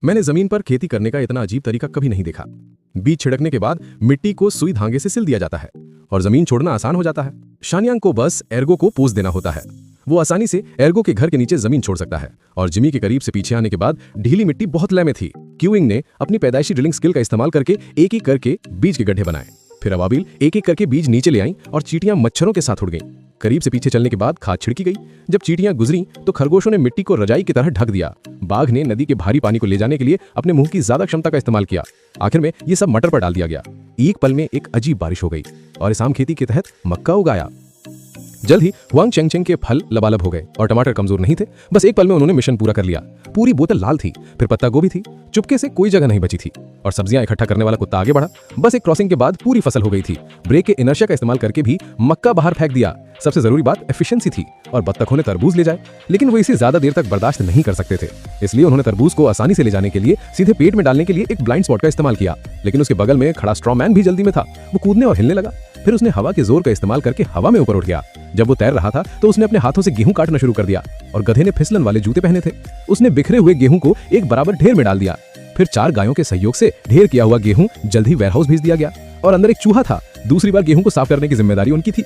मैंने जमीन पर खेती करने का इतना अजीब तरीका कभी नहीं देखा। बीज छिड़कने के बाद मिट्टी को सुई धागे से सिल दिया जाता है और जमीन छोड़ना आसान हो जाता है। शानियांग को बस एर्गो को पोस देना होता है। वो आसानी से एर्गो के घर के नीचे जमीन छोड़ सकता है और जिमी के करीब से पीछे आने के बाद ढीली मिट्टी बहुत लय में थी। क्यूइंग ने अपनी पैदाइशी ड्रिलिंग स्किल का इस्तेमाल करके एक एक करके बीज के गड्ढे बनाए। फिर अबाबिल एक एक करके बीज नीचे ले आईं और चींटियां मच्छरों के साथ उड़ गईं। करीब से पीछे चलने के बाद खाद छिड़की गई। जब चींटियां गुजरी तो खरगोशों ने मिट्टी को रजाई की तरह ढक दिया। बाघ ने नदी के भारी पानी को ले जाने के लिए अपने मुंह की ज्यादा क्षमता का इस्तेमाल किया। आखिर में ये सब मटर पर डाल दिया गया। एक पल में एक अजीब बारिश हो गई और इस आम खेती के तहत मक्का उगाया। जल्द ही हुआंग चेंगचेंग के फल लबालब हो गए और टमाटर कमजोर नहीं थे। बस एक पल में उन्होंने मिशन पूरा कर लिया। पूरी बोतल लाल थी, फिर पत्ता गोभी थी। चुपके से कोई जगह नहीं बची थी और सब्जियां इकट्ठा करने वाला कुत्ता आगे बढ़ा। बस एक क्रॉसिंग के बाद पूरी फसल हो गई थी। ब्रेक के इनर्शिया का इस्तेमाल करके भी मक्का बाहर फेंक दिया। सबसे जरूरी बात एफिशिएंसी थी और बत्तखों ने तरबूज ले जाए, लेकिन वो इसे ज्यादा देर तक बर्दाश्त नहीं कर सकते थे। इसलिए उन्होंने तरबूज को आसानी से ले जाने के लिए सीधे पेट में डालने के लिए एक ब्लाइंड स्पॉट का इस्तेमाल किया। लेकिन उसके बगल में खड़ा स्ट्रॉमैन भी जल्दी में था। वो कूदने और हिलने लगा। फिर उसने हवा के जोर का इस्तेमाल करके हवा में ऊपर उठ गया। जब वो तैर रहा था तो उसने अपने हाथों से गेहूं काटना शुरू कर दिया और गधे ने फिसलन वाले जूते पहने थे। उसने बिखरे हुए गेहूं को एक बराबर ढेर में डाल दिया। फिर 4 गायों के सहयोग से ढेर किया हुआ गेहूं जल्द ही वेयरहाउस भेज दिया गया और अंदर एक चूहा था। दूसरी बार गेहूं को साफ करने की जिम्मेदारी उनकी थी।